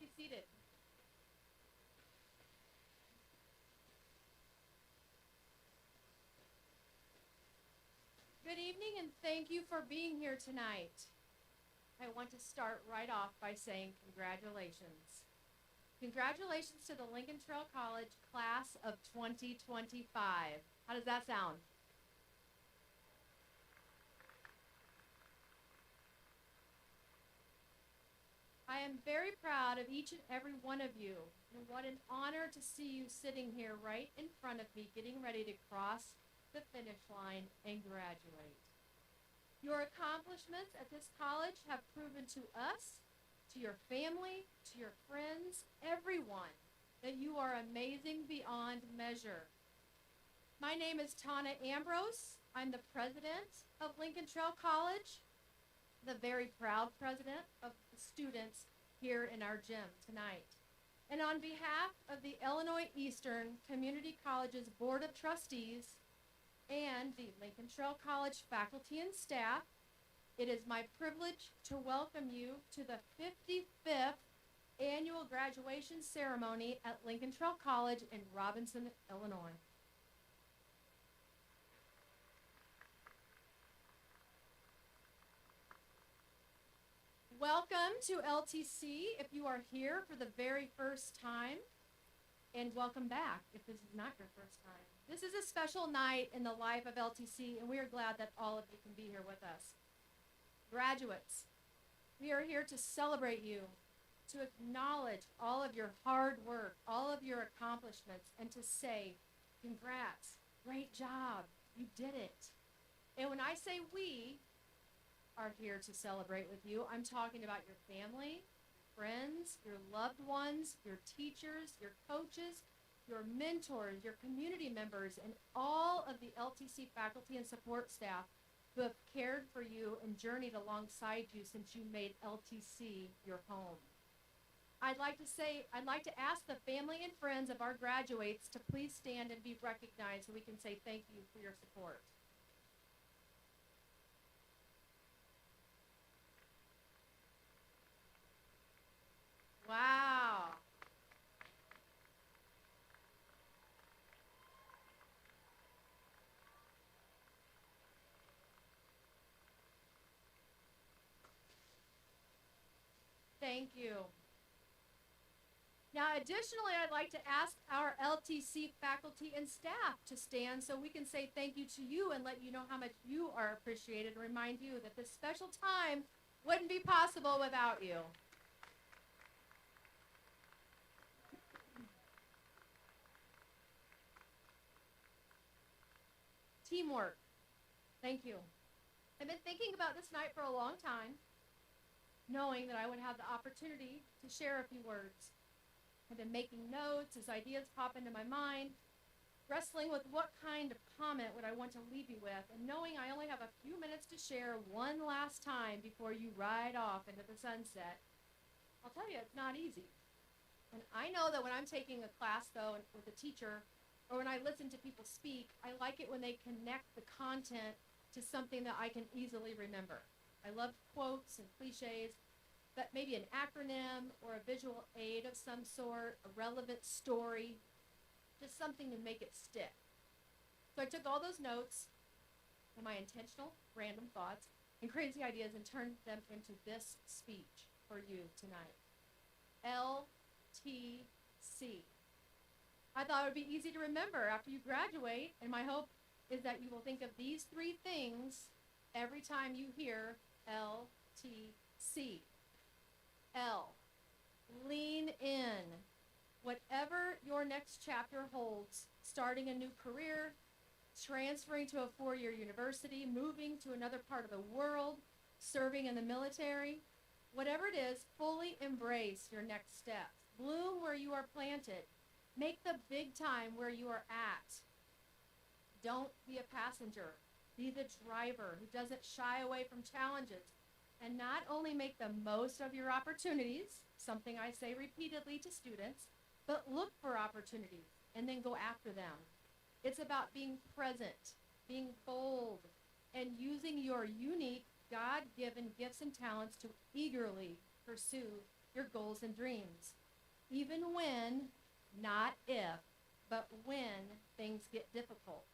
be seated. Good evening and thank you for being here tonight. I want to start right off by saying congratulations. Congratulations to the Lincoln Trail College class of 2025. How does that sound? I am very proud of each and every one of you, and what an honor to see you sitting here right in front of me, getting ready to cross the finish line and graduate. Your accomplishments at this college have proven to us, to your family, to your friends, everyone, that you are amazing beyond measure. My name is Tana Ambrose. I'm the president of Lincoln Trail College, the very proud president of the students here in our gym tonight. And on behalf of the Illinois Eastern Community College's Board of Trustees and the Lincoln Trail College faculty and staff, it is my privilege to welcome you to the 55th annual graduation ceremony at Lincoln Trail College in Robinson, Illinois. Welcome to LTC if you are here for the very first time, and welcome back if this is not your first time. This is a special night in the life of LTC, and we are glad that all of you can be here with us. Graduates, we are here to celebrate you, to acknowledge all of your hard work, all of your accomplishments, and to say, congrats, great job, you did it. And when I say we are here to celebrate with you, I'm talking about your family, friends, your loved ones, your teachers, your coaches, your mentors, your community members, and all of the LTC faculty and support staff who have cared for you and journeyed alongside you since you made LTC your home. I'd like to ask the family and friends of our graduates to please stand and be recognized so we can say thank you for your support. Wow. Thank you. Now, additionally, I'd like to ask our LTC faculty and staff to stand so we can say thank you to you and let you know how much you are appreciated and remind you that this special time wouldn't be possible without you. Teamwork. Thank you. I've been thinking about this night for a long time, knowing that I would have the opportunity to share a few words. I've been making notes as ideas pop into my mind, wrestling with what kind of comment would I want to leave you with, and knowing I only have a few minutes to share one last time before you ride off into the sunset. I'll tell you, it's not easy. And I know that when I'm taking a class, though, with a teacher, or when I listen to people speak, I like it when they connect the content to something that I can easily remember. I love quotes and cliches, but maybe an acronym or a visual aid of some sort, a relevant story, just something to make it stick. So I took all those notes and my intentional, random thoughts and crazy ideas and turned them into this speech for you tonight. LTC. I thought it would be easy to remember after you graduate, and my hope is that you will think of these three things every time you hear LTC. L, lean in. Whatever your next chapter holds, starting a new career, transferring to a four-year university, moving to another part of the world, serving in the military, whatever it is, fully embrace your next steps. Bloom where you are planted. Make the big time where you are at. Don't be a passenger. Be the driver who doesn't shy away from challenges. And not only make the most of your opportunities, something I say repeatedly to students, but look for opportunities and then go after them. It's about being present, being bold, and using your unique God-given gifts and talents to eagerly pursue your goals and dreams, even when, not if, but when things get difficult.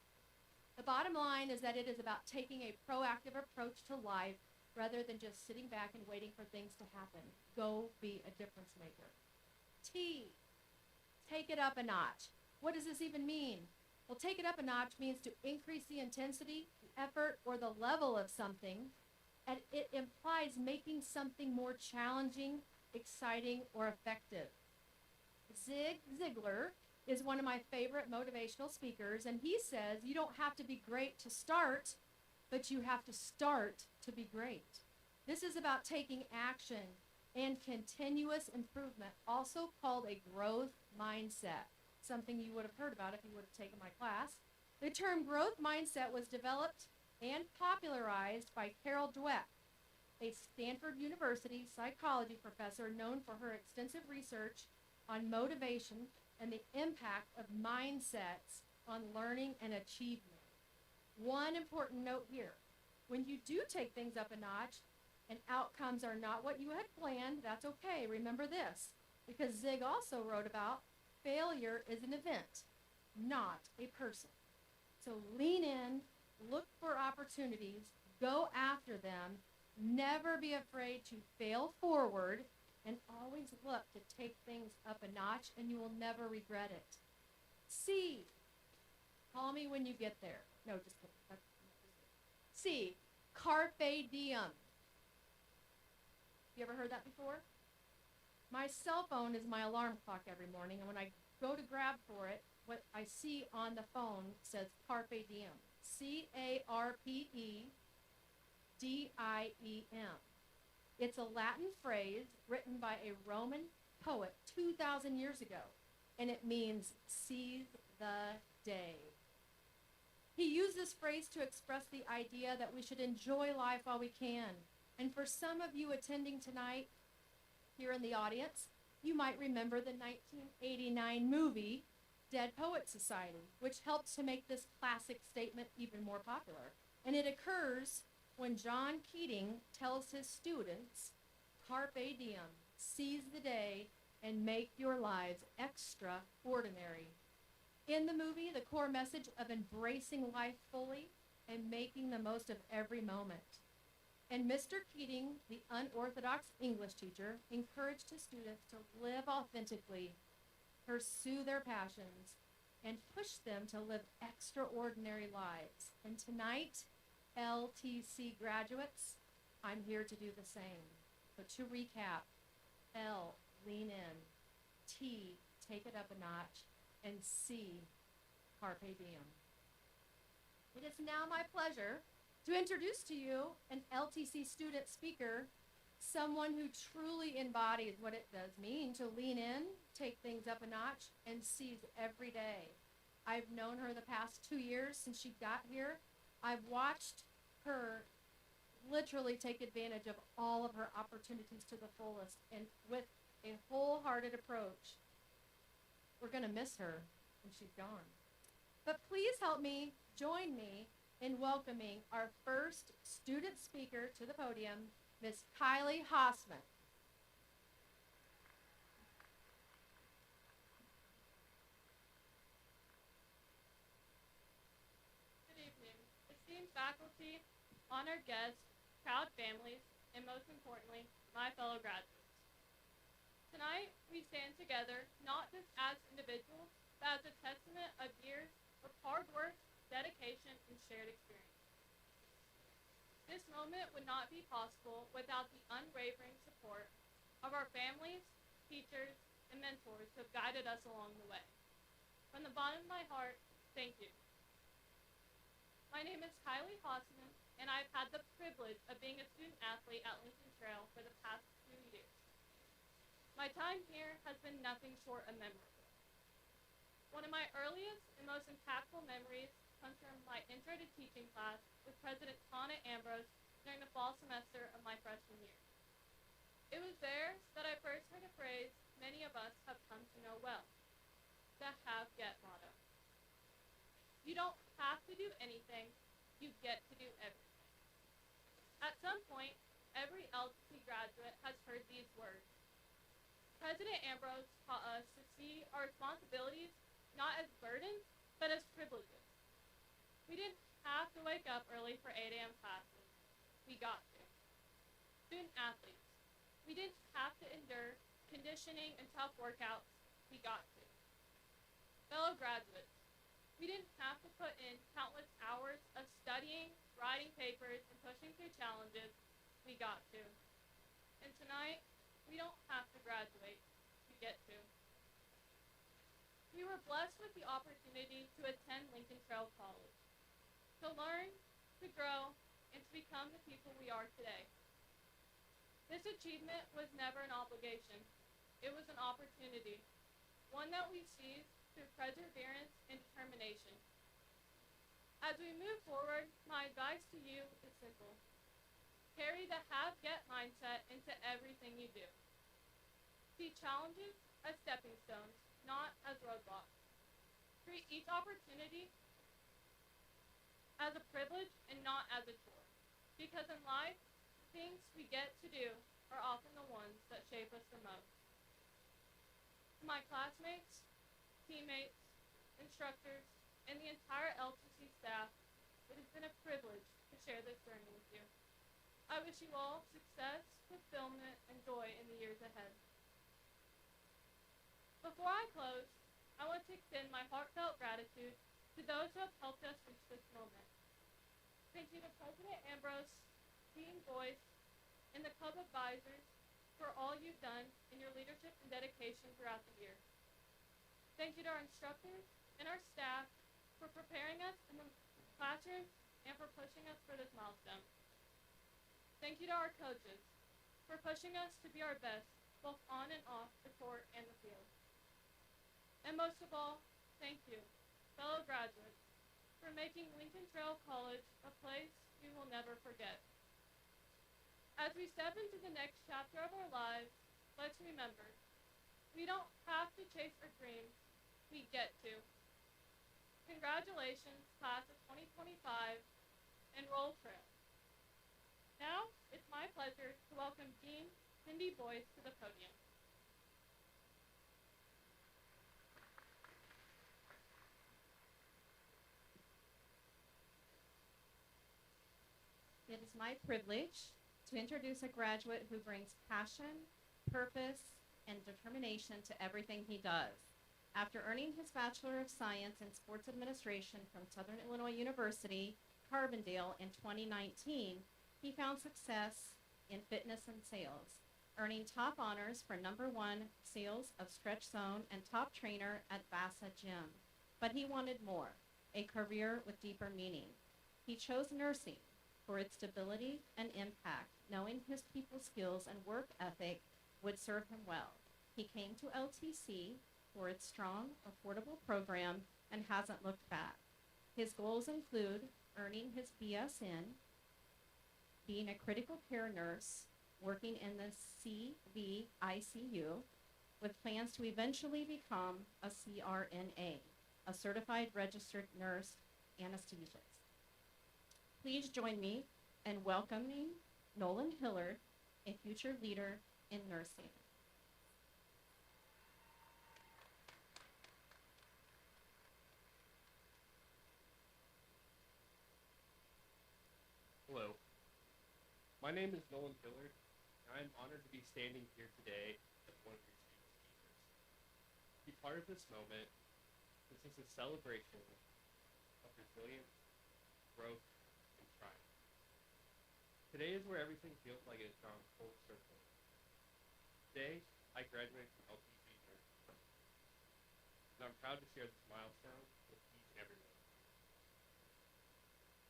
The bottom line is that it is about taking a proactive approach to life rather than just sitting back and waiting for things to happen. Go be a difference maker. T, take it up a notch. What does this even mean? Well, take it up a notch means to increase the intensity, the effort, or the level of something, and it implies making something more challenging, exciting, or effective. Zig Ziglar is one of my favorite motivational speakers, and he says you don't have to be great to start, but you have to start to be great. This is about taking action and continuous improvement, also called a growth mindset, something you would have heard about if you would have taken my class. The term growth mindset was developed and popularized by Carol Dweck, a Stanford University psychology professor known for her extensive research on motivation and the impact of mindsets on learning and achievement. One important note here, when you do take things up a notch and outcomes are not what you had planned, that's okay. Remember this, because Zig also wrote about failure is an event, not a person. So lean in, look for opportunities, go after them, never be afraid to fail forward, and always look to take things up a notch, and you will never regret it. C, call me when you get there. No, just kidding. C, carpe diem. You ever heard that before? My cell phone is my alarm clock every morning, and when I go to grab for it, what I see on the phone says carpe diem. C-A-R-P-E-D-I-E-M. It's a Latin phrase written by a Roman poet 2,000 years ago, and it means seize the day. He used this phrase to express the idea that we should enjoy life while we can. And for some of you attending tonight, here in the audience, you might remember the 1989 movie, Dead Poets Society, which helped to make this classic statement even more popular. And it occurs when John Keating tells his students, carpe diem, seize the day, and make your lives extraordinary. In the movie, the core message of embracing life fully and making the most of every moment. And Mr. Keating, the unorthodox English teacher, encouraged his students to live authentically, pursue their passions, and push them to live extraordinary lives. And tonight, LTC graduates, I'm here to do the same. So to recap, L, lean in. T, take it up a notch. And C, carpe diem. It is now my pleasure to introduce to you an LTC student speaker, someone who truly embodies what it does mean to lean in, take things up a notch, and seize every day. I've known her the past 2 years since she got here. I've watched her literally take advantage of all of her opportunities to the fullest and with a wholehearted approach. We're going to miss her when she's gone. But please help me, join me in welcoming our first student speaker to the podium, Miss Kylie Hossman. Good evening, esteemed faculty, honored guests, proud families, and most importantly, my fellow graduates. Tonight, we stand together not just as individuals, but as a testament of years of hard work, dedication, and shared experience. This moment would not be possible without the unwavering support of our families, teachers, and mentors who have guided us along the way. From the bottom of my heart, thank you. My name is Kylie Hossman, and I've had the privilege of being a student athlete at Lincoln Trail for the past 2 years. My time here has been nothing short of memorable. One of my earliest and most impactful memories comes from my intro to teaching class with President Tana Ambrose during the fall semester of my freshman year. It was there that I first heard a phrase many of us have come to know well, the have-get motto. You don't have to do anything, you get to do everything. At some point, every LTC graduate has heard these words, President Ambrose taught us to see our responsibilities not as burdens, but as privileges. We didn't have to wake up early for 8 a.m. classes. We got to. Student athletes. We didn't have to endure conditioning and tough workouts. We got to. Fellow graduates. We didn't have to put in countless hours of studying, writing papers, and pushing through challenges. We got to. And tonight, we don't have to graduate. We get to. We were blessed with the opportunity to attend Lincoln Trail College, to learn, to grow, and to become the people we are today. This achievement was never an obligation. It was an opportunity, one that we seized through perseverance and determination. As we move forward, my advice to you is simple. Carry the have-get mindset into everything you do. See challenges as stepping stones, not as roadblocks. Treat each opportunity as a privilege and not as a chore. Because in life, things we get to do are often the ones that shape us the most. To my classmates, teammates, instructors, and the entire LTC staff, it has been a privilege to share this journey with you. I wish you all success, fulfillment, and joy in the years ahead. Before I close, I want to extend my heartfelt gratitude to those who have helped us reach this moment. Thank you to President Ambrose, Dean Boyce, and the Club advisors for all you've done in your leadership and dedication throughout the year. Thank you to our instructors and our staff for preparing us in the classroom and for pushing us for this milestone. Thank you to our coaches for pushing us to be our best, both on and off the court and the field. And most of all, thank you, fellow graduates, for making Lincoln Trail College a place we will never forget. As we step into the next chapter of our lives, let's remember, we don't have to chase our dreams, we get to. Congratulations, class of 2025, and roll trail. Now, it's my pleasure to welcome Dean Cindy Boyce to the podium. It is my privilege to introduce a graduate who brings passion, purpose, and determination to everything he does. After earning his Bachelor of Science in Sports Administration from Southern Illinois University, Carbondale in 2019, he found success in fitness and sales, earning top honors for #1 sales of Stretch Zone and top trainer at Vasa Gym. But he wanted more, a career with deeper meaning. He chose nursing for its stability and impact, knowing his people skills and work ethic would serve him well. He came to LTC for its strong, affordable program and hasn't looked back. His goals include earning his BSN, being a critical care nurse, working in the CVICU, with plans to eventually become a CRNA, a certified registered nurse anesthetist. Please join me in welcoming Nolan Hillard, a future leader in nursing. Hello, my name is Nolan Hillard, and I am honored to be standing here today as one of your student speakers. To be part of this moment, this is a celebration of resilience, growth, and triumph. Today is where everything feels like it has gone full circle. Today, I graduated from LTC nursing program, and I'm proud to share this milestone with each and every one of you.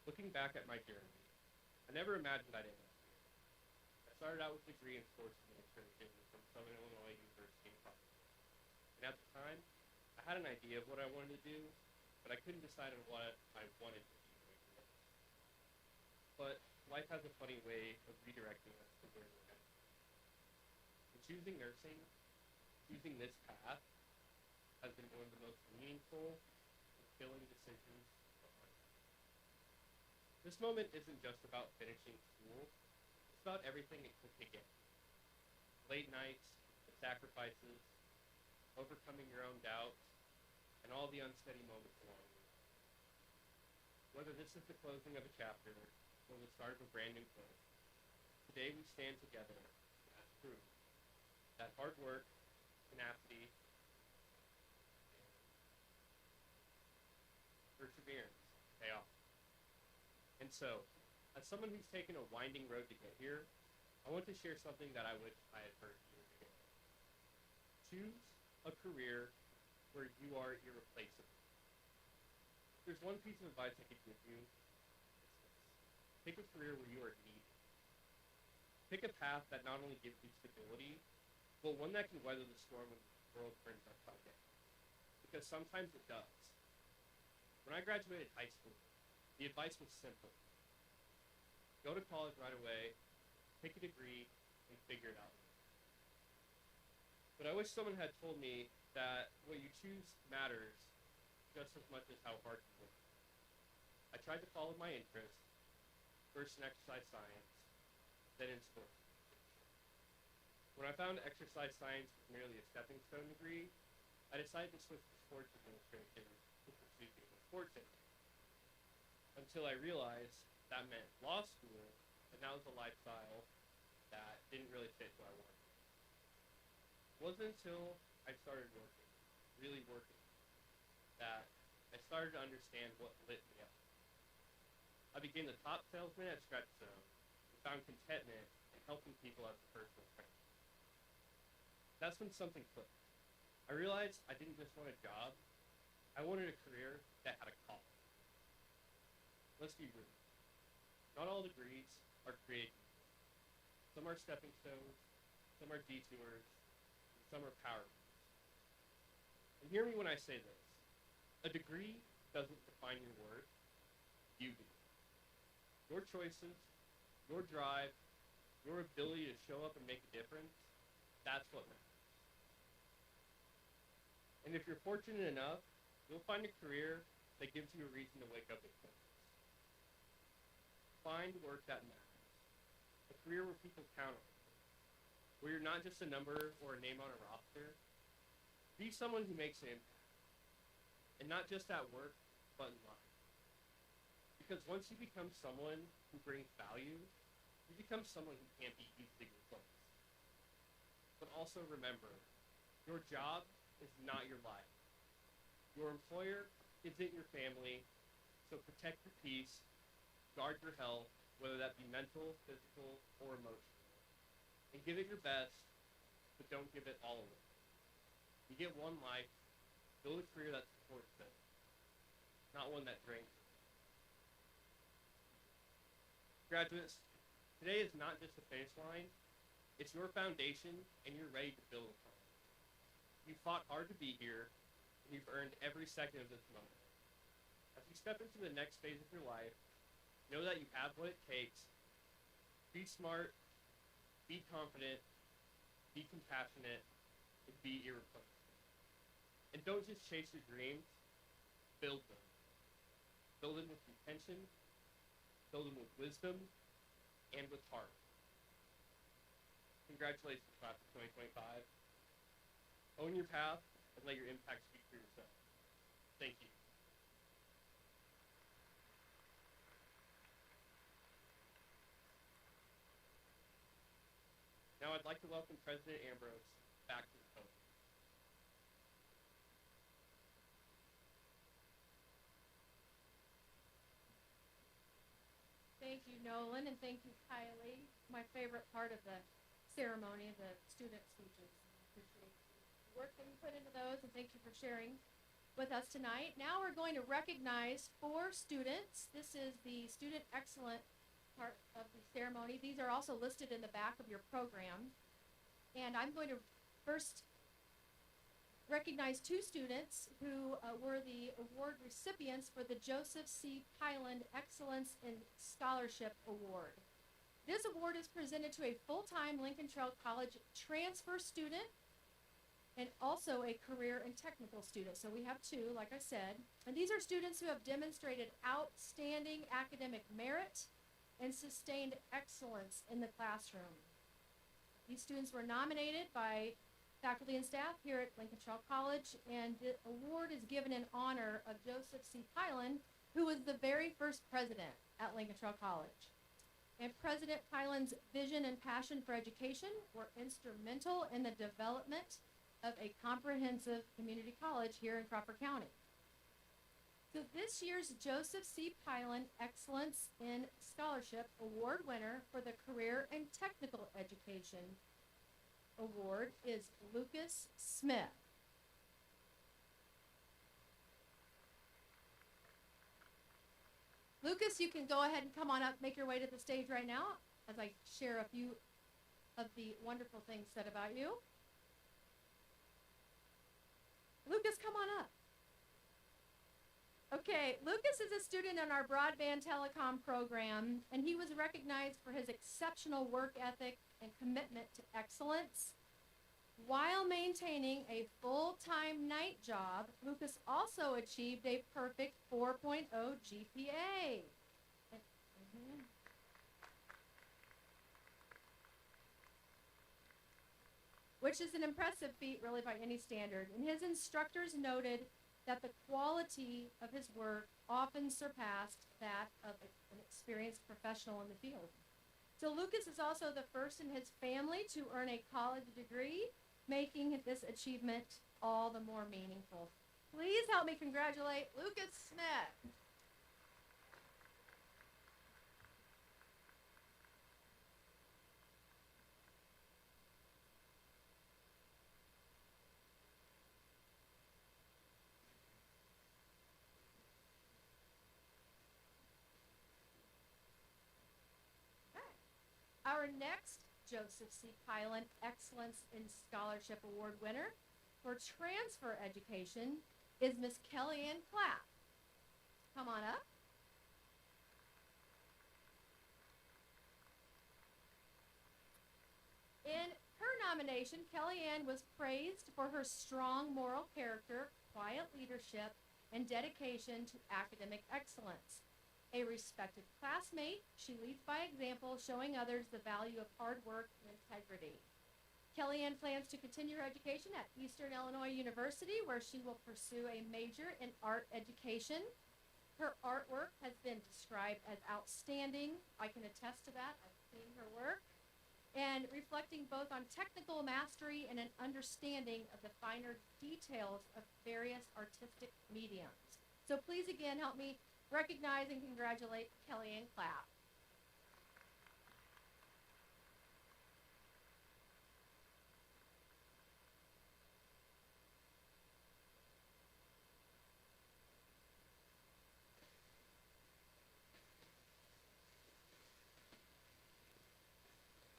Looking back at my journey, I never imagined I'd end up here. I started out with a degree in sports administration from Southern Illinois University in Carbondale. And at the time, I had an idea of what I wanted to do, but I couldn't decide on what I wanted to do when I grew up. But life has a funny way of redirecting us to where we're headed. In choosing nursing, choosing this path has been one of the most meaningful, fulfilling decisions of my life. This moment isn't just about finishing school, it's about everything it took to get here. Late nights, the sacrifices, overcoming your own doubts, and all the unsteady moments along the way. Whether this is the closing of a chapter or the start of a brand new book, today we stand together as proof that hard work, tenacity, and perseverance pay off. And so, as someone who's taken a winding road to get here, I want to share something that I wish I had heard years ago. Choose a career where you are irreplaceable. If there's one piece of advice I could give you, it's this. Pick a career where you are needed. Pick a path that not only gives you stability, but one that can weather the storm when the world turns upside down. Because sometimes it does. When I graduated high school, the advice was simple. Go to college right away, pick a degree, and figure it out. But I wish someone had told me that what you choose matters just as much as how hard you work. I tried to follow my interests, first in exercise science, then in sports. When I found exercise science was merely a stepping stone degree, I decided to switch to sports administration to pursue being a sports agent. Until I realized that meant law school, and that was a lifestyle that didn't really fit who I wanted. It wasn't until I started working, really working, that I started to understand what lit me up. I became the top salesman at Stretch Zone and found contentment in helping people as a personal trainer. That's when something clicked. I realized I didn't just want a job, I wanted a career that had a call. Let's be real. Not all degrees are created equal. Some are stepping stones, some are detours, and some are power moves. And hear me when I say this. A degree doesn't define your worth, you do. Your choices, your drive, your ability to show up and make a difference, that's what matters. And if you're fortunate enough, you'll find a career that gives you a reason to wake up with purpose. Find work that matters. A career where people count on you. Where you're not just a number or a name on a roster. Be someone who makes an impact. And not just at work, but in life. Because once you become someone who brings value, you become someone who can't be easily replaced. But also remember, your job is not your life. Your employer isn't your family, so protect your peace, guard your health, whether that be mental, physical, or emotional. And give it your best, but don't give it all away. You get one life, build a career that supports it, not one that drains it. Graduates, today is not just a finish line, it's your foundation, and you're ready to build upon it. You fought hard to be here, and you've earned every second of this moment. As you step into the next phase of your life, know that you have what it takes. Be smart, be confident, be compassionate, and be irreplaceable. And don't just chase your dreams, build them. Build them with intention, build them with wisdom, and with heart. Congratulations, class of 2025. Own your path and let your impact speak for yourself. Thank you. Now I'd like to welcome President Ambrose back to the podium. Thank you, Nolan, and thank you, Kylie. My favorite part of the ceremony, the student speeches. I appreciate the work that you put into those, and thank you for sharing with us tonight. Now we're going to recognize 4 students. This is the student excellent part of the ceremony. These are also listed in the back of your program. And I'm going to first recognize 2 students who were the award recipients for the Joseph C. Pyland Excellence in Scholarship Award. This award is presented to a full-time Lincoln Trail College transfer student and also a career and technical student. So we have 2, like I said. And these are students who have demonstrated outstanding academic merit and sustained excellence in the classroom. These students were nominated by faculty and staff here at Lincoln Trail College, and the award is given in honor of Joseph C. Pylan, who was the very first president at Lincoln Trail College. And President Pylan's vision and passion for education were instrumental in the development of a comprehensive community college here in Crawford County. So this year's Joseph C. Pylan Excellence in Scholarship Award winner for the Career and Technical Education Award is Lucas Smith. Lucas, you can go ahead and come on up, make your way to the stage right now as I share a few of the wonderful things said about you. Lucas, come on up. Okay, Lucas is a student in our broadband telecom program, and he was recognized for his exceptional work ethic and commitment to excellence. While maintaining a full-time night job, Lucas also achieved a perfect 4.0 GPA. Which is an impressive feat, really, by any standard. And his instructors noted that the quality of his work often surpassed that of an experienced professional in the field. So Lucas is also the first in his family to earn a college degree, making this achievement all the more meaningful. Please help me congratulate Lucas Smith. Our next Joseph C. Pylan Excellence in Scholarship Award winner for transfer education is Miss Kellyanne Clapp. Come on up. In her nomination, Kellyanne was praised for her strong moral character, quiet leadership, and dedication to academic excellence. A respected classmate, she leads by example, showing others the value of hard work and integrity. Kellyanne plans to continue her education at Eastern Illinois University, where she will pursue a major in art education. Her artwork has been described as outstanding. I can attest to that. I've seen her work. And reflecting both on technical mastery and an understanding of the finer details of various artistic mediums. So please again help me recognize and congratulate Kellyanne Clapp.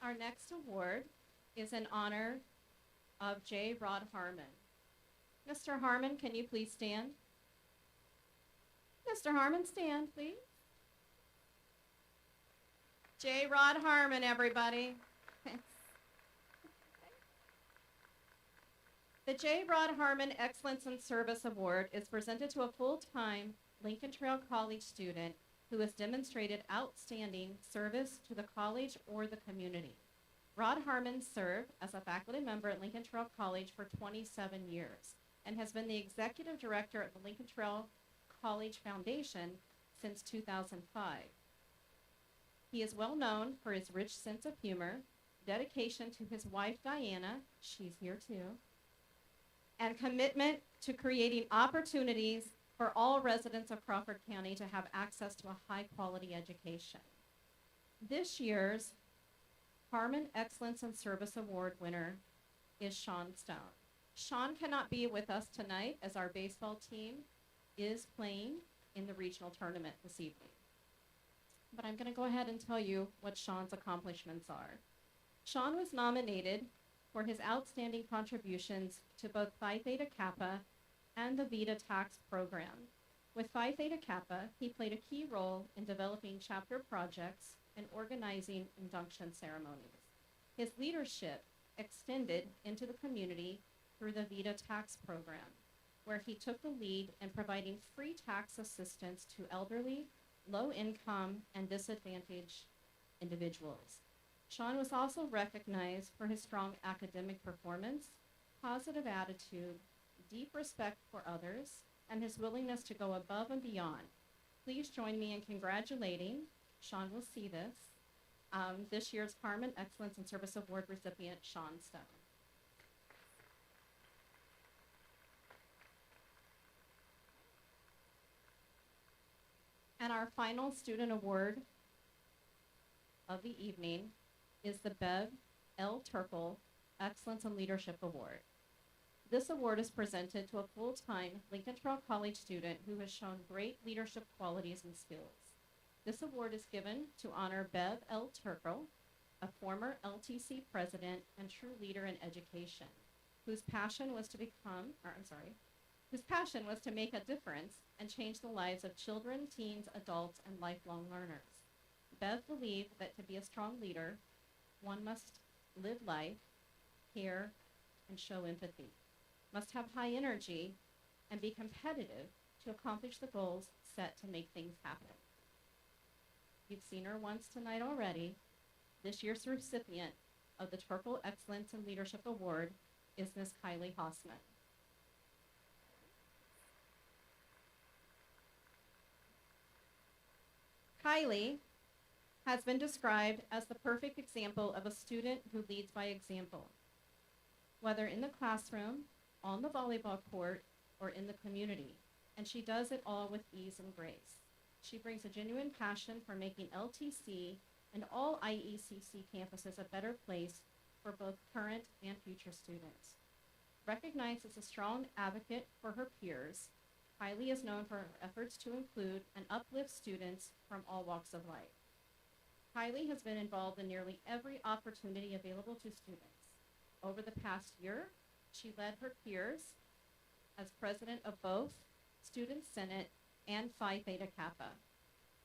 Our next award is in honor of J. Rod Harmon. Mr. Harmon, can you please stand? Mr. Harmon, stand, please. J. Rod Harmon, everybody. The J. Rod Harmon Excellence in Service Award is presented to a full-time Lincoln Trail College student who has demonstrated outstanding service to the college or the community. Rod Harmon served as a faculty member at Lincoln Trail College for 27 years and has been the executive director of the Lincoln Trail College Foundation since 2005. He is well known for his rich sense of humor, dedication to his wife Diana, she's here too, and commitment to creating opportunities for all residents of Crawford County to have access to a high-quality education. This year's Harmon Excellence in Service Award winner is Sean Stone. Sean cannot be with us tonight as our baseball team is playing in the regional tournament this evening. But I'm going to go ahead and tell you what Sean's accomplishments are. Sean was nominated for his outstanding contributions to both Phi Theta Kappa and the VETA tax program. With Phi Theta Kappa, he played a key role in developing chapter projects and organizing induction ceremonies. His leadership extended into the community through the VETA tax program, where he took the lead in providing free tax assistance to elderly, low-income, and disadvantaged individuals. Sean was also recognized for his strong academic performance positive attitude, deep respect for others, and his willingness to go above and beyond. Please join me in congratulating, Sean will see this year's Carmen Excellence in Service Award recipient, Sean Stone. And our final student award of the evening is the Bev L. Turkle Excellence in Leadership Award. This award is presented to a full-time Lincoln Trail College student who has shown great leadership qualities and skills. This award is given to honor Bev L. Turkle, a former LTC president and true leader in education, whose passion was to make a difference and change the lives of children, teens, adults, and lifelong learners. Bev believed that to be a strong leader, one must live life, care, and show empathy, must have high energy, and be competitive to accomplish the goals set to make things happen. You've seen her once tonight already. This year's recipient of the Turkle Excellence in Leadership Award is Ms. Kylie Hossman. Kylie has been described as the perfect example of a student who leads by example, whether in the classroom, on the volleyball court, or in the community, and she does it all with ease and grace. She brings a genuine passion for making LTC and all IECC campuses a better place for both current and future students. Recognized as a strong advocate for her peers, Kylie is known for her efforts to include and uplift students from all walks of life. Kylie has been involved in nearly every opportunity available to students. Over the past year, she led her peers as president of both Student Senate and Phi Theta Kappa.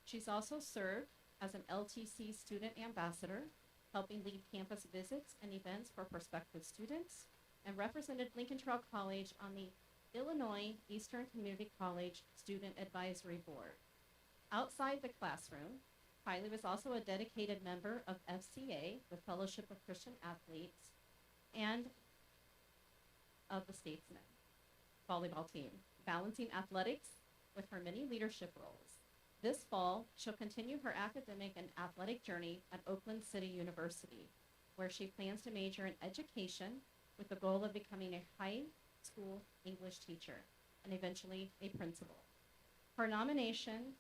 She's also served as an LTC student ambassador, helping lead campus visits and events for prospective students, and represented Lincoln Trail College on the Illinois Eastern Community College Student Advisory Board. Outside the classroom, Kylie was also a dedicated member of FCA, the Fellowship of Christian Athletes, and of the Statesmen volleyball team, balancing athletics with her many leadership roles. This fall, she'll continue her academic and athletic journey at Oakland City University, where she plans to major in education with the goal of becoming a high school English teacher and eventually a principal. Her nomination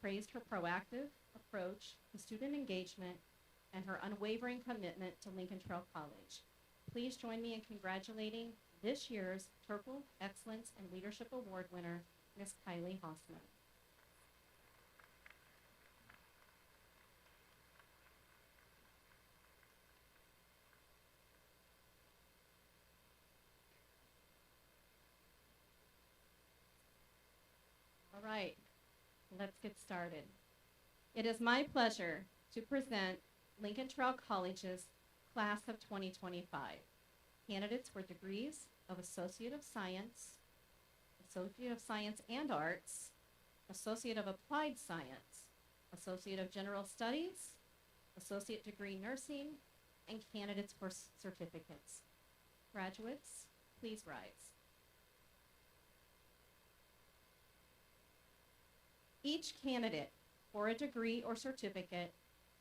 praised her proactive approach to student engagement and her unwavering commitment to Lincoln Trail College. Please join me in congratulating this year's Turkle Excellence and Leadership Award winner, Ms. Kylie Hossman. All right, let's get started. It is my pleasure to present Lincoln Trail College's Class of 2025. Candidates for degrees of Associate of Science, Associate of Science and Arts, Associate of Applied Science, Associate of General Studies, Associate Degree Nursing, and candidates for certificates. Graduates, please rise. Each candidate for a degree or certificate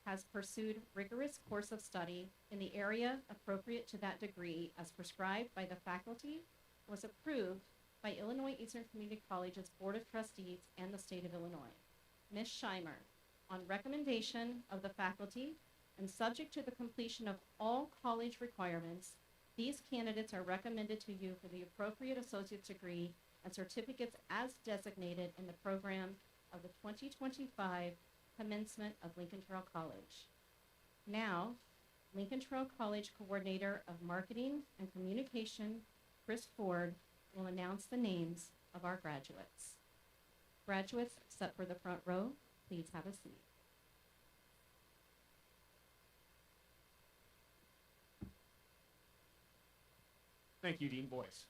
has pursued rigorous course of study in the area appropriate to that degree as prescribed by the faculty, was approved by Illinois Eastern Community College's Board of Trustees and the state of Illinois. Ms. Scheimer, on recommendation of the faculty and subject to the completion of all college requirements, these candidates are recommended to you for the appropriate associate's degree and certificates as designated in the program of the 2025 commencement of Lincoln Trail College. Now, Lincoln Trail College Coordinator of Marketing and Communication, Chris Ford, will announce the names of our graduates. Graduates, step for the front row. Please have a seat. Thank you, Dean Boyce.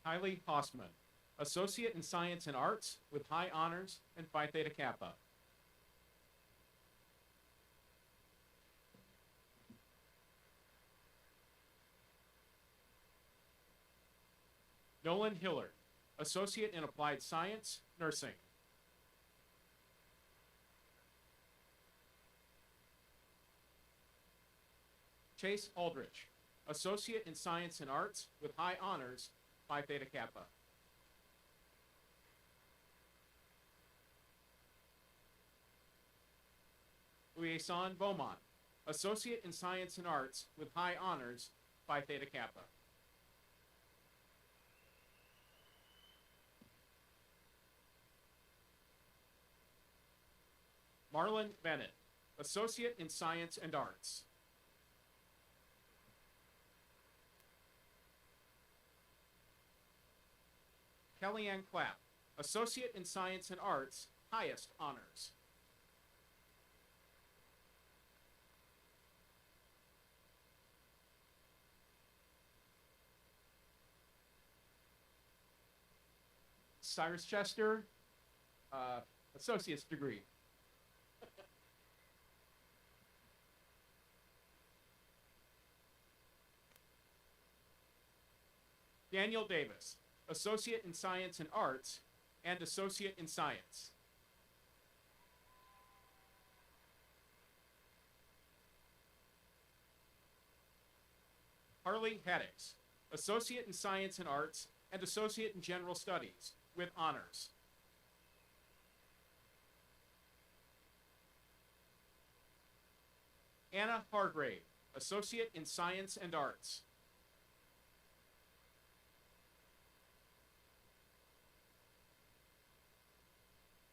Kylie Hossman, Associate in Science and Arts with High Honors and Phi Theta Kappa. Nolan Hillard, Associate in Applied Science, Nursing. Chase Aldrich, Associate in Science and Arts with High Honors, Phi Theta Kappa. Liaison Beaumont, Associate in Science and Arts with High Honors, Phi Theta Kappa. Marlon Bennett, Associate in Science and Arts. Kellyanne Clapp, Associate in Science and Arts, highest honors. Cyrus Chester, associate's degree. Daniel Davis, Associate in Science and Arts and Associate in Science. Harley Haddix, Associate in Science and Arts and Associate in General Studies with honors. Anna Hargrave, Associate in Science and Arts.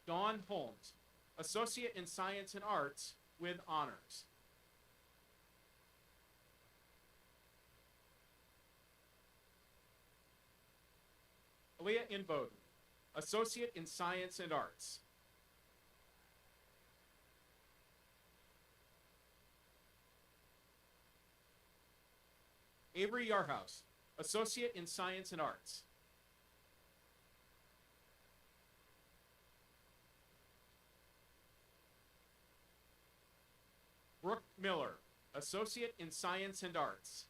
Dawn Holmes, Associate in Science and Arts with honors. Aaliyah Inboden, Associate in Science and Arts. Avery Yarhouse, Associate in Science and Arts. Brooke Miller, Associate in Science and Arts.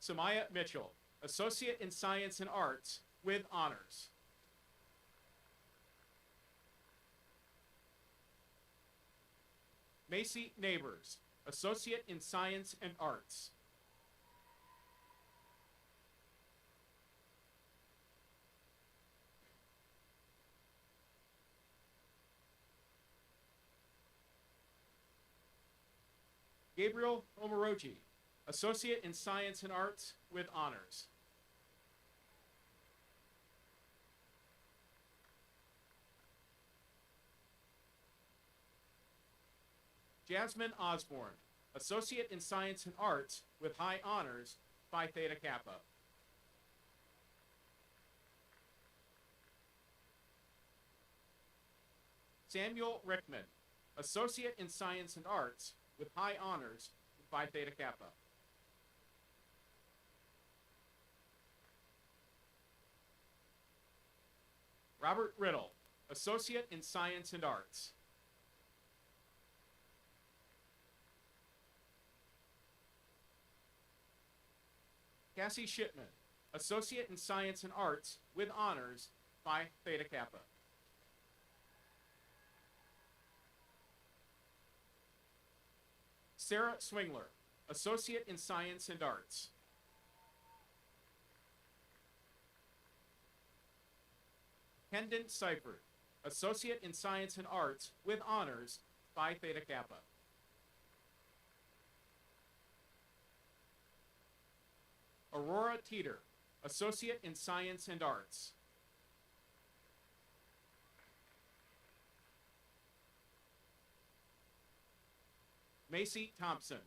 Samaya Mitchell, Associate in Science and Arts with honors. Macy Neighbors, Associate in Science and Arts. Gabriel Omoroji, Associate in Science and Arts with honors. Jasmine Osborne, Associate in Science and Arts with high honors, Phi Theta Kappa. Samuel Rickman, Associate in Science and Arts with high honors, Phi Theta Kappa. Robert Riddle, Associate in Science and Arts. Cassie Shipman, Associate in Science and Arts with honors, Phi Theta Kappa. Sarah Swingler, Associate in Science and Arts. Hendon Seifert, Associate in Science and Arts with honors, Phi Theta Kappa. Aurora Teeter, Associate in Science and Arts. Macy Thompson,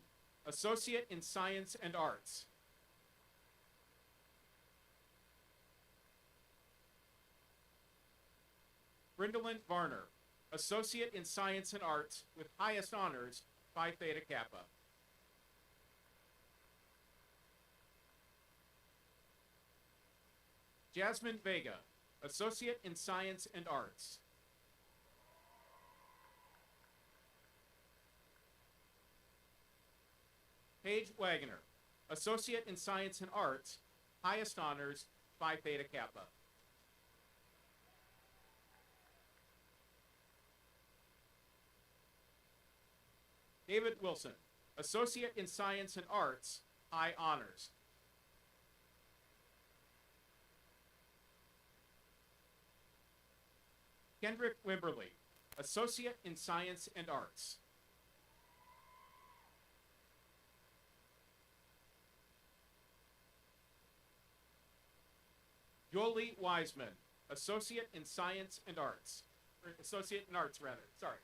Associate in Science and Arts. Brindalyn Varner, Associate in Science and Arts with highest honors, Phi Theta Kappa. Jasmine Vega, Associate in Science and Arts. Paige Wagoner, Associate in Science and Arts, highest honors, Phi Theta Kappa. David Wilson, Associate in Science and Arts, high honors. Kendrick Wimberly, Associate in Science and Arts. Jolie Wiseman, Associate in Science and Arts. Or Associate in Arts, rather. Sorry.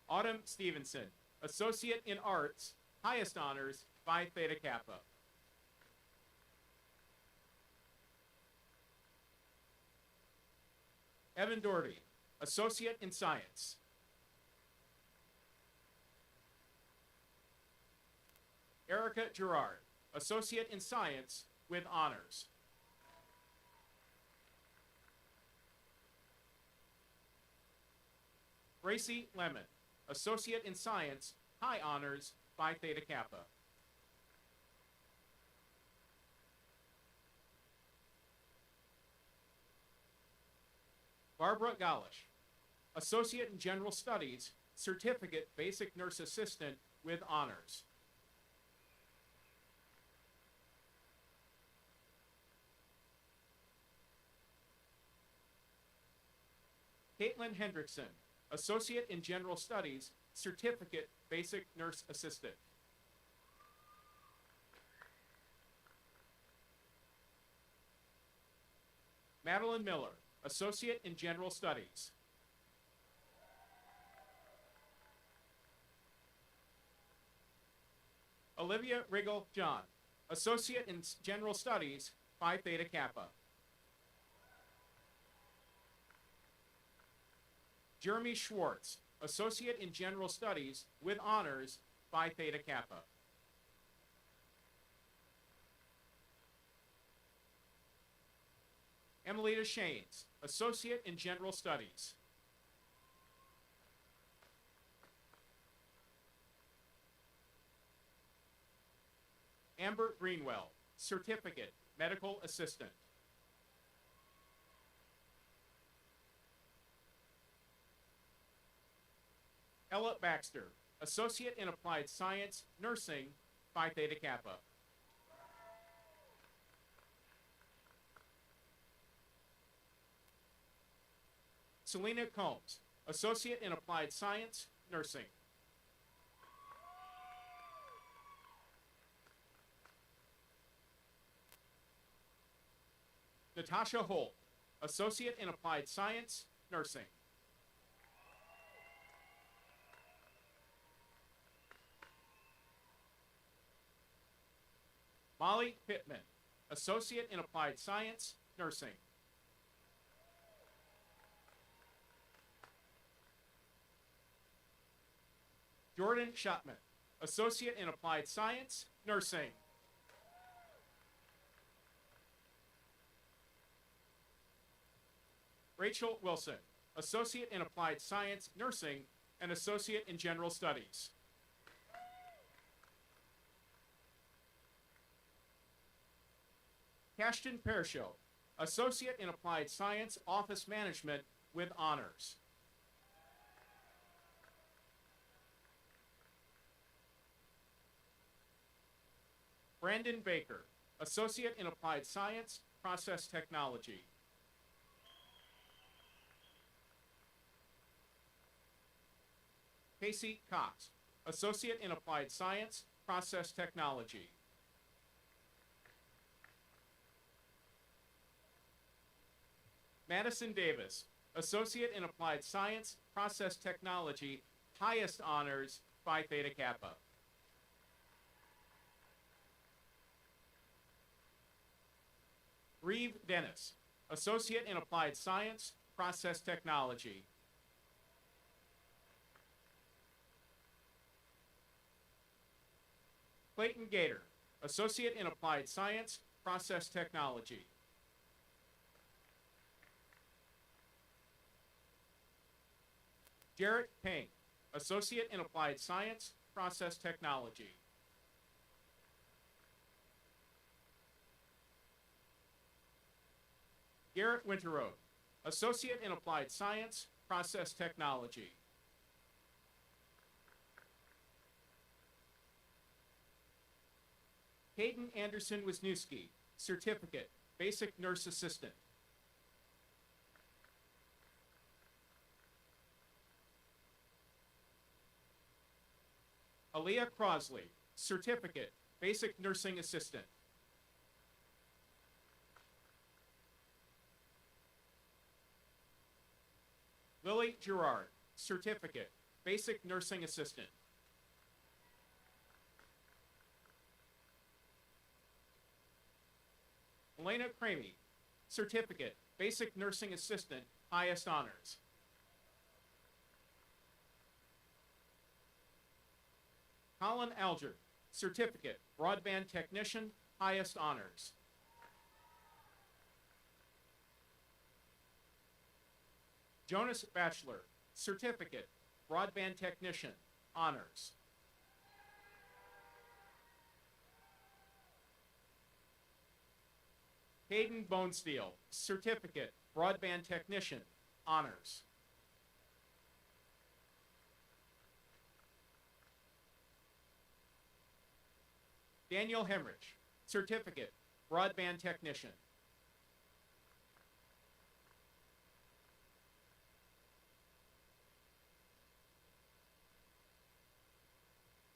Autumn Stevenson, Associate in Arts, highest honors, Phi Theta Kappa. Evan Doherty, Associate in Science. Erica Gerard, Associate in Science with honors. Gracie Lemon, Associate in Science, high honors, Phi Theta Kappa. Barbara Galish, Associate in General Studies, Certificate Basic Nurse Assistant with honors. Caitlin Hendrickson, Associate in General Studies, Certificate Basic Nurse Assistant. Madeline Miller, Associate in General Studies. Olivia Riggle John, Associate in General Studies, Phi Theta Kappa. Jeremy Schwartz, Associate in General Studies with honors, Phi Theta Kappa. Emelita Shanes, Associate in General Studies. Amber Greenwell, Certificate, Medical Assistant. Ella Baxter, Associate in Applied Science, Nursing, Phi Theta Kappa. Selena Combs, Associate in Applied Science, Nursing. Natasha Holt, Associate in Applied Science, Nursing. Molly Pittman, Associate in Applied Science, Nursing. Jordan Schotman, Associate in Applied Science, Nursing. Rachel Wilson, Associate in Applied Science, Nursing, and Associate in General Studies. Cashton Pearshow, Associate in Applied Science, Office Management with honors. Brandon Baker, Associate in Applied Science, Process Technology. Casey Cox, Associate in Applied Science, Process Technology. Madison Davis, Associate in Applied Science, Process Technology, highest honors, Phi Theta Kappa. Reeve Dennis, Associate in Applied Science, Process Technology. Clayton Gator, Associate in Applied Science, Process Technology. Jarrett Payne, Associate in Applied Science, Process Technology. Garrett Winterode, Associate in Applied Science, Process Technology. Hayden Anderson Wisniewski, Certificate, Basic Nurse Assistant. Aaliyah Crosley, Certificate, Basic Nursing Assistant. Lily Gerard, Certificate, Basic Nursing Assistant. Elena Cramey, Certificate, Basic Nursing Assistant, Highest Honors. Colin Alger, Certificate, Broadband Technician, Highest Honors. Jonas Batchelor, Certificate, Broadband Technician, Honors. Hayden Bonesteel, Certificate, Broadband Technician, Honors. Daniel Hemrich, Certificate, Broadband Technician.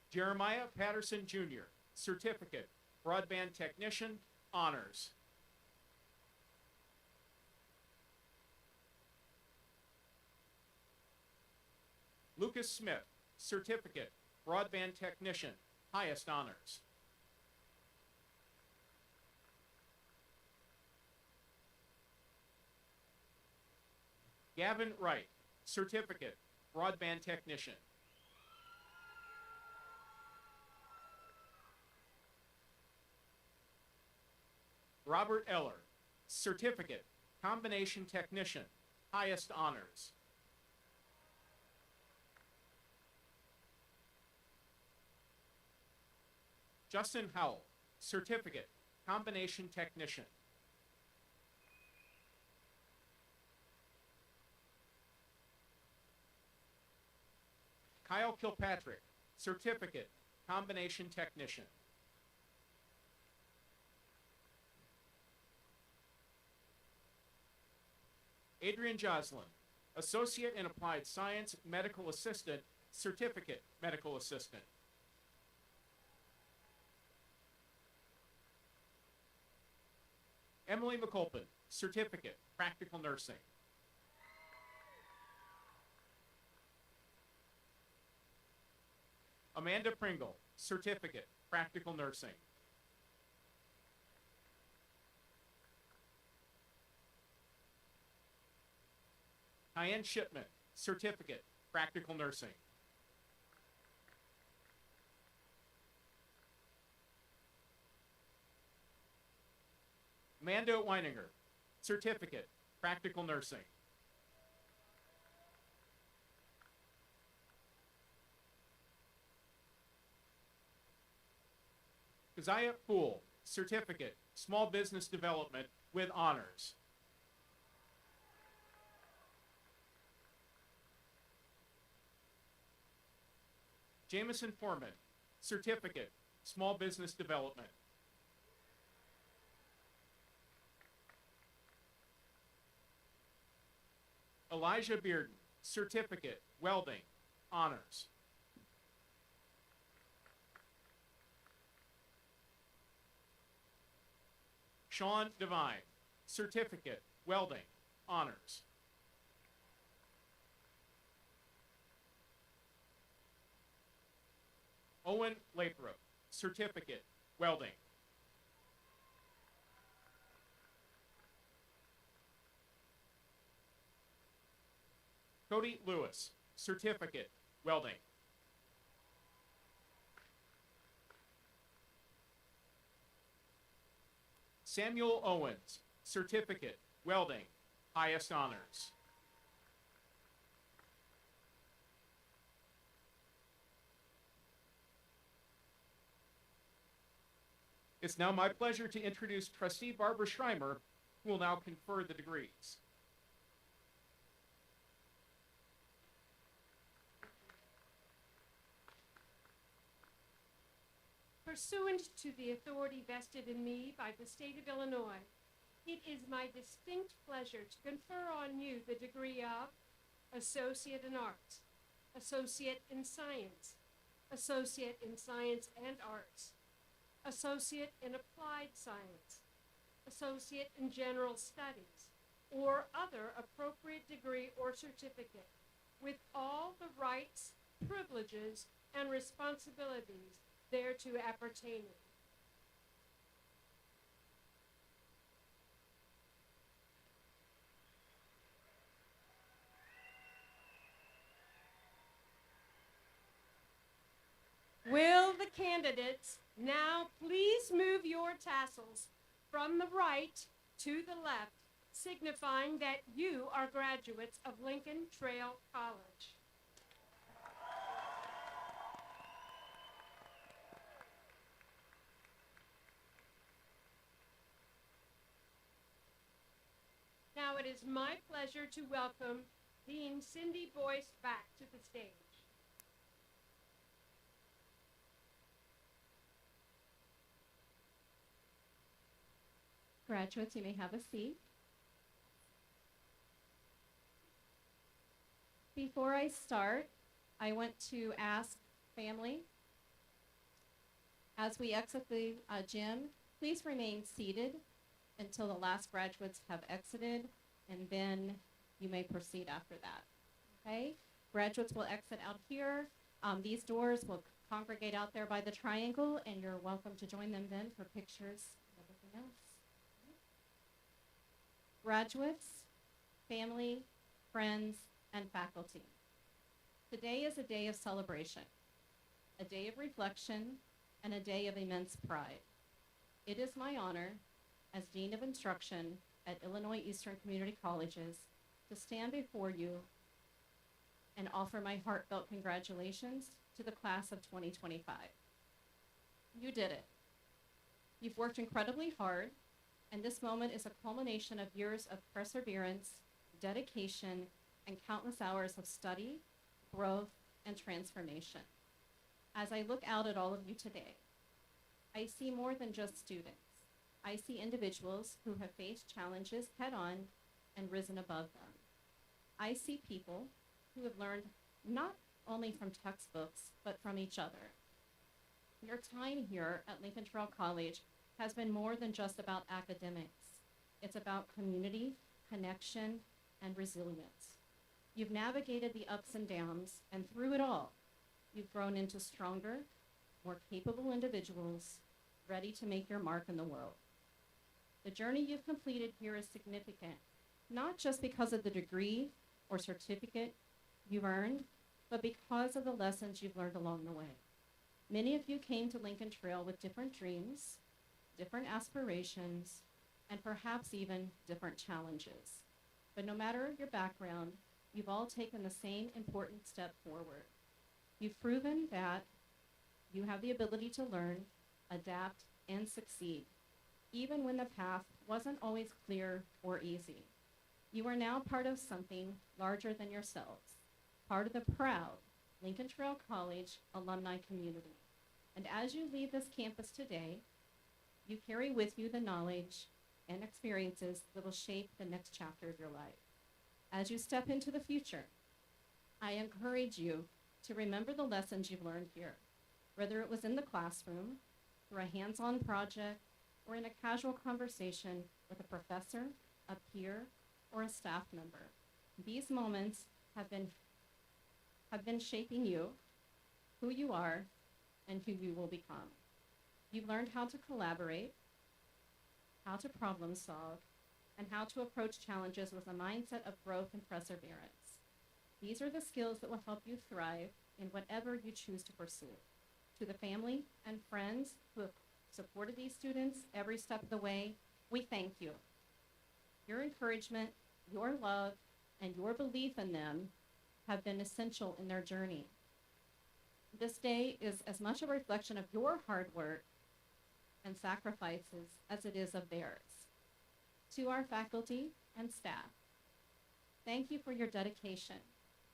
Jeremiah Patterson Jr., Certificate, Broadband Technician, Honors. Lucas Smith, Certificate, Broadband Technician, Highest Honors. Gavin Wright, Certificate, Broadband Technician. Robert Eller, Certificate, Combination Technician, Highest Honors. Justin Howell, Certificate, Combination Technician. Kyle Kilpatrick, Certificate, Combination Technician. Adrian Joslin, Associate in Applied Science, Medical Assistant, Certificate, Medical Assistant. Emily McCulpin, Certificate, Practical Nursing. Amanda Pringle, Certificate, Practical Nursing. Diane Shipman, Certificate, Practical Nursing. Amanda Weininger, Certificate, Practical Nursing. Keziah Poole, Certificate, Small Business Development with Honors. Jameson Foreman, Certificate, Small Business Development. Elijah Bearden, Certificate, Welding, Honors. Sean Devine, Certificate, Welding, Honors. Owen Lathrop, Certificate, Welding. Cody Lewis, certificate, welding. Samuel Owens, certificate, welding, highest honors. It's now my pleasure to introduce Trustee Barbara Schreimer, who will now confer the degrees. Pursuant to the authority vested in me by the state of Illinois, it is my distinct pleasure to confer on you the degree of Associate in Arts, Associate in Science, Associate in Science and Arts, Associate in Applied Science, Associate in General Studies, or other appropriate degree or certificate, with all the rights, privileges, and responsibilities thereto appertaining. Will the candidates now please move your tassels from the right to the left, signifying that you are graduates of Lincoln Trail College. Now it is my pleasure to welcome Dean Cindy Boyce back to the stage. Graduates, you may have a seat. Before I start, I want to ask family, as we exit the gym, please remain seated until the last graduates have exited, and then you may proceed after that, okay? Graduates will exit out here. These doors will congregate out there by the triangle, and you're welcome to join them then for pictures and everything else. Graduates, family, friends, and faculty. Today is a day of celebration, a day of reflection, and a day of immense pride. It is my honor as Dean of Instruction at Illinois Eastern Community Colleges to stand before you and offer my heartfelt congratulations to the class of 2025. You did it. You've worked incredibly hard, and this moment is a culmination of years of perseverance, dedication, and countless hours of study, growth, and transformation. As I look out at all of you today, I see more than just students. I see individuals who have faced challenges head-on and risen above them. I see people who have learned not only from textbooks, but from each other. Your time here at Lincoln Trail College has been more than just about academics. It's about community, connection, and resilience. You've navigated the ups and downs, and through it all, you've grown into stronger, more capable individuals, ready to make your mark in the world. The journey you've completed here is significant, not just because of the degree or certificate you've earned, but because of the lessons you've learned along the way. Many of you came to Lincoln Trail with different dreams, different aspirations, and perhaps even different challenges. But no matter your background, you've all taken the same important step forward. You've proven that you have the ability to learn, adapt, and succeed, even when the path wasn't always clear or easy. You are now part of something larger than yourselves, part of the proud Lincoln Trail College alumni community. And as you leave this campus today, you carry with you the knowledge and experiences that will shape the next chapter of your life. As you step into the future, I encourage you to remember the lessons you've learned here, whether it was in the classroom, through a hands-on project, or in a casual conversation with a professor, a peer, or a staff member. These moments have been shaping you, who you are, and who you will become. You've learned how to collaborate, how to problem solve, and how to approach challenges with a mindset of growth and perseverance. These are the skills that will help you thrive in whatever you choose to pursue. To the family and friends who have supported these students every step of the way, we thank you. Your encouragement, your love, and your belief in them have been essential in their journey. This day is as much a reflection of your hard work and sacrifices as it is of theirs. To our faculty and staff, thank you for your dedication,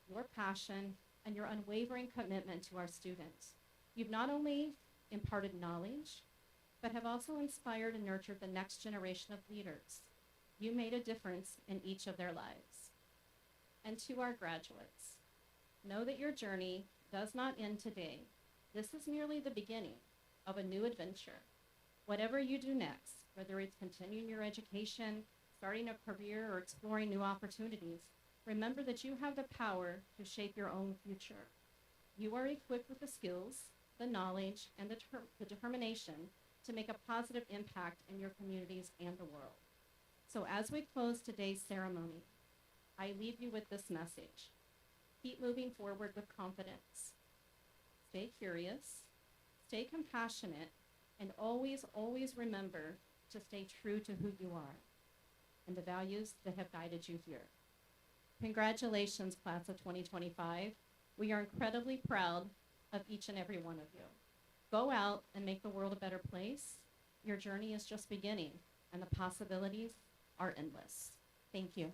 your passion, and your unwavering commitment to our students. You've not only imparted knowledge, but have also inspired and nurtured the next generation of leaders. You made a difference in each of their lives. And to our graduates, know that your journey does not end today. This is merely the beginning of a new adventure. Whatever you do next, whether it's continuing your education, starting a career, or exploring new opportunities, remember that you have the power to shape your own future. You are equipped with the skills, the knowledge, and the determination to make a positive impact in your communities and the world. So as we close today's ceremony, I leave you with this message. Keep moving forward with confidence. Stay curious, stay compassionate, and always, always remember to stay true to who you are and the values that have guided you here. Congratulations, class of 2025. We are incredibly proud of each and every one of you. Go out and make the world a better place. Your journey is just beginning, and the possibilities are endless. Thank you.